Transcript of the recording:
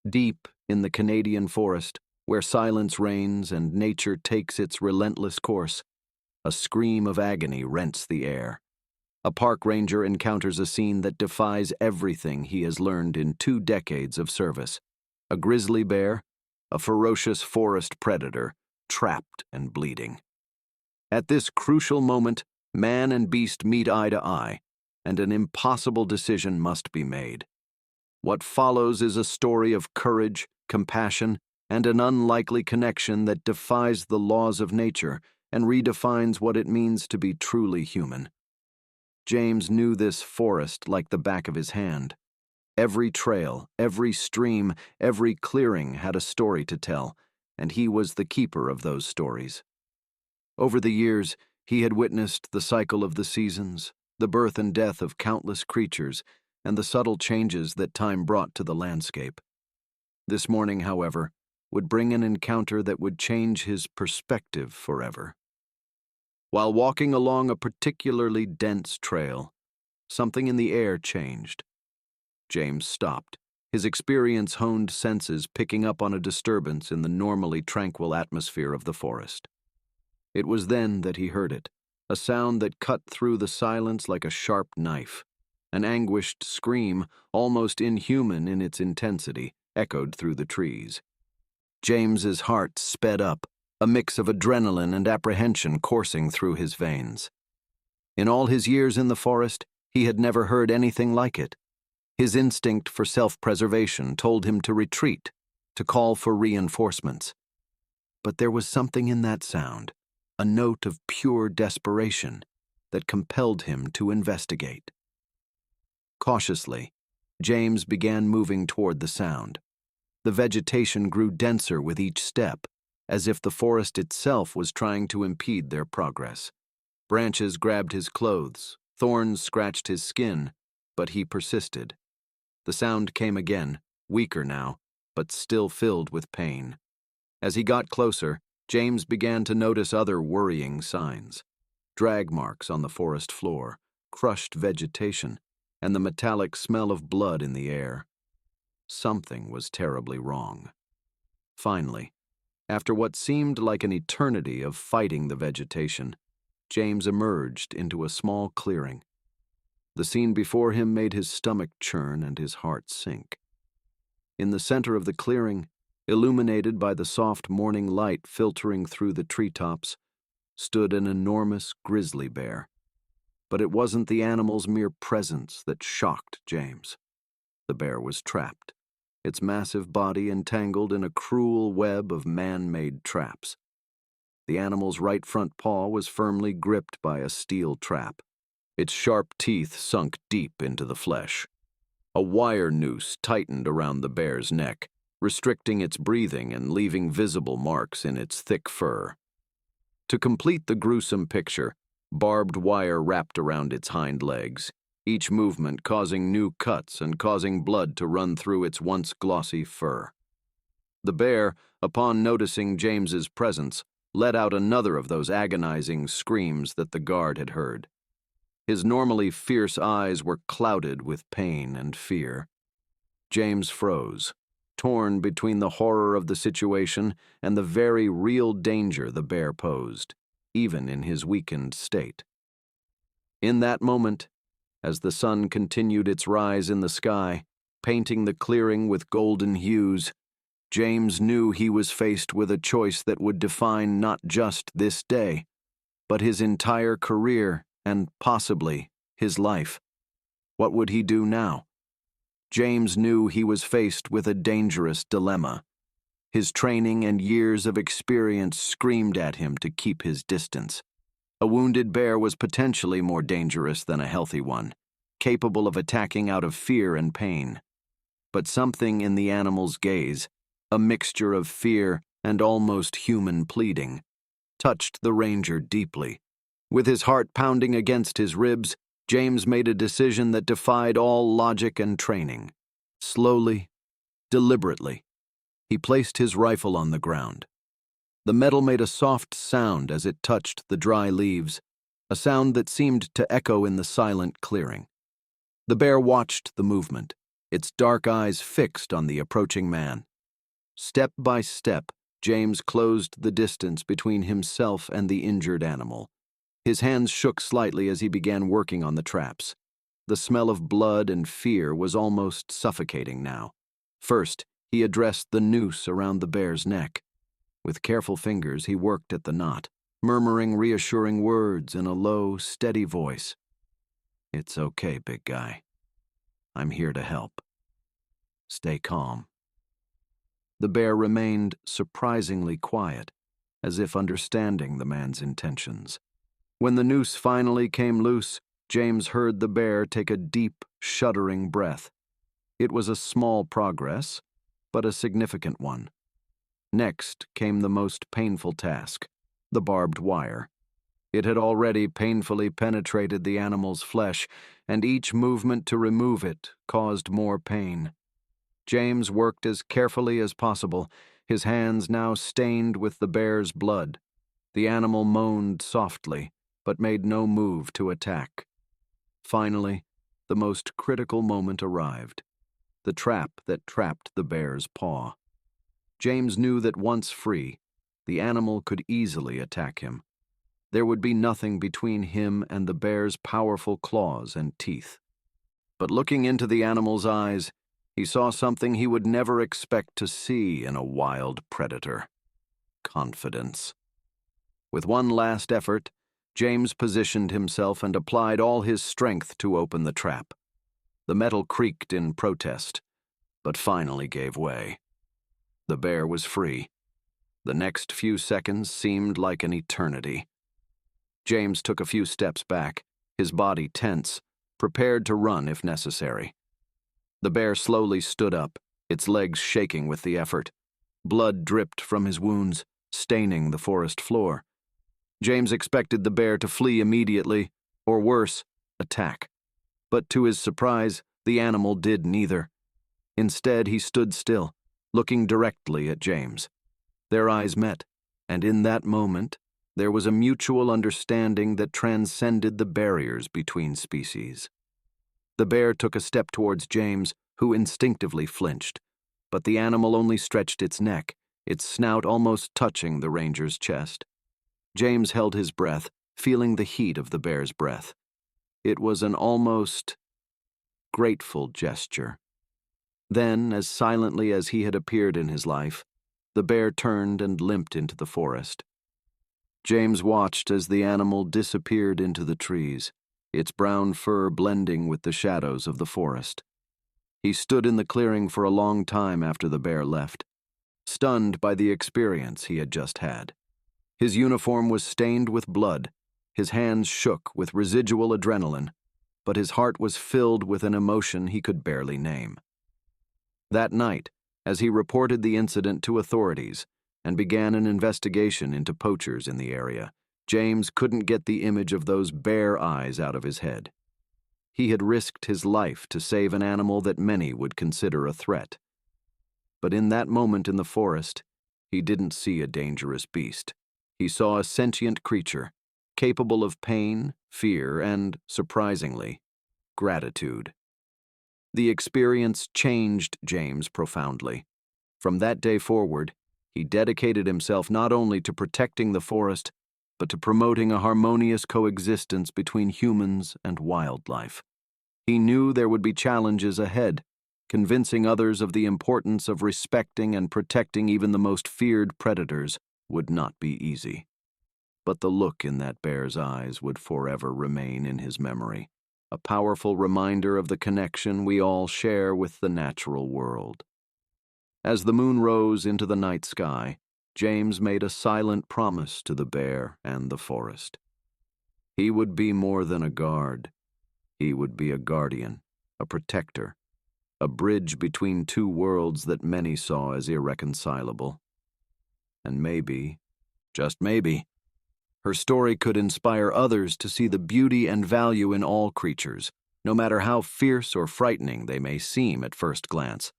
Deep in the Canadian forest, where silence reigns and nature takes its relentless course, a scream of agony rents the air. A park ranger encounters a scene that defies everything he has learned in 2 decades of service. A grizzly bear, a ferocious forest predator, trapped and bleeding. At this crucial moment, man and beast meet eye to eye, and an impossible decision must be made. What follows is a story of courage, compassion, and an unlikely connection that defies the laws of nature and redefines what it means to be truly human. James knew this forest like the back of his hand. Every trail, every stream, every clearing had a story to tell, and he was the keeper of those stories. Over the years, he had witnessed the cycle of the seasons, the birth and death of countless creatures, and the subtle changes that time brought to the landscape. This morning, however, would bring an encounter that would change his perspective forever. While walking along a particularly dense trail, something in the air changed. James stopped, his experience-honed senses picking up on a disturbance in the normally tranquil atmosphere of the forest. It was then that he heard it, a sound that cut through the silence like a sharp knife. An anguished scream, almost inhuman in its intensity, echoed through the trees. James's heart sped up, a mix of adrenaline and apprehension coursing through his veins. In all his years in the forest, he had never heard anything like it. His instinct for self-preservation told him to retreat, to call for reinforcements. But there was something in that sound, a note of pure desperation, that compelled him to investigate. Cautiously, James began moving toward the sound. The vegetation grew denser with each step, as if the forest itself was trying to impede their progress. Branches grabbed his clothes, thorns scratched his skin, but he persisted. The sound came again, weaker now, but still filled with pain. As he got closer, James began to notice other worrying signs. Drag marks on the forest floor, crushed vegetation, and the metallic smell of blood in the air. Something was terribly wrong. Finally, after what seemed like an eternity of fighting the vegetation, James emerged into a small clearing. The scene before him made his stomach churn and his heart sink. In the center of the clearing, illuminated by the soft morning light filtering through the treetops, stood an enormous grizzly bear. But it wasn't the animal's mere presence that shocked James. The bear was trapped, its massive body entangled in a cruel web of man-made traps. The animal's right front paw was firmly gripped by a steel trap, its sharp teeth sunk deep into the flesh. A wire noose tightened around the bear's neck, restricting its breathing and leaving visible marks in its thick fur. To complete the gruesome picture, barbed wire wrapped around its hind legs, each movement causing new cuts and causing blood to run through its once glossy fur. The bear, upon noticing James's presence, let out another of those agonizing screams that the guard had heard. His normally fierce eyes were clouded with pain and fear. James froze, torn between the horror of the situation and the very real danger the bear posed, even in his weakened state. In that moment, as the sun continued its rise in the sky, painting the clearing with golden hues, James knew he was faced with a choice that would define not just this day, but his entire career and, possibly, his life. What would he do now? James knew he was faced with a dangerous dilemma. His training and years of experience screamed at him to keep his distance. A wounded bear was potentially more dangerous than a healthy one, capable of attacking out of fear and pain. But something in the animal's gaze, a mixture of fear and almost human pleading, touched the ranger deeply. With his heart pounding against his ribs, James made a decision that defied all logic and training. Slowly, deliberately, he placed his rifle on the ground. The metal made a soft sound as it touched the dry leaves, a sound that seemed to echo in the silent clearing. The bear watched the movement, its dark eyes fixed on the approaching man. Step by step, James closed the distance between himself and the injured animal. His hands shook slightly as he began working on the traps. The smell of blood and fear was almost suffocating now. First, he addressed the noose around the bear's neck. With careful fingers, he worked at the knot, murmuring reassuring words in a low, steady voice. "It's okay, big guy. I'm here to help. Stay calm." The bear remained surprisingly quiet, as if understanding the man's intentions. When the noose finally came loose, James heard the bear take a deep, shuddering breath. It was a small progress, but a significant one. Next came the most painful task, the barbed wire. It had already painfully penetrated the animal's flesh, and each movement to remove it caused more pain. James worked as carefully as possible, his hands now stained with the bear's blood. The animal moaned softly, but made no move to attack. Finally, the most critical moment arrived, the trap that trapped the bear's paw. James knew that once free, the animal could easily attack him. There would be nothing between him and the bear's powerful claws and teeth. But looking into the animal's eyes, he saw something he would never expect to see in a wild predator: confidence. With one last effort, James positioned himself and applied all his strength to open the trap. The metal creaked in protest, but finally gave way. The bear was free. The next few seconds seemed like an eternity. James took a few steps back, his body tense, prepared to run if necessary. The bear slowly stood up, its legs shaking with the effort. Blood dripped from his wounds, staining the forest floor. James expected the bear to flee immediately, or worse, attack. But to his surprise, the animal did neither. Instead, he stood still, looking directly at James. Their eyes met, and in that moment, there was a mutual understanding that transcended the barriers between species. The bear took a step towards James, who instinctively flinched, but the animal only stretched its neck, its snout almost touching the ranger's chest. James held his breath, feeling the heat of the bear's breath. It was an almost grateful gesture. Then, as silently as he had appeared in his life, the bear turned and limped into the forest. James watched as the animal disappeared into the trees, its brown fur blending with the shadows of the forest. He stood in the clearing for a long time after the bear left, stunned by the experience he had just had. His uniform was stained with blood, his hands shook with residual adrenaline, but his heart was filled with an emotion he could barely name. That night, as he reported the incident to authorities and began an investigation into poachers in the area, James couldn't get the image of those bear eyes out of his head. He had risked his life to save an animal that many would consider a threat. But in that moment in the forest, he didn't see a dangerous beast. He saw a sentient creature, capable of pain, fear, and, surprisingly, gratitude. The experience changed James profoundly. From that day forward, he dedicated himself not only to protecting the forest, but to promoting a harmonious coexistence between humans and wildlife. He knew there would be challenges ahead, convincing others of the importance of respecting and protecting even the most feared predators would not be easy. But the look in that bear's eyes would forever remain in his memory, a powerful reminder of the connection we all share with the natural world. As the moon rose into the night sky, James made a silent promise to the bear and the forest. He would be more than a guard. He would be a guardian, a protector, a bridge between two worlds that many saw as irreconcilable. And maybe, just maybe, her story could inspire others to see the beauty and value in all creatures, no matter how fierce or frightening they may seem at first glance.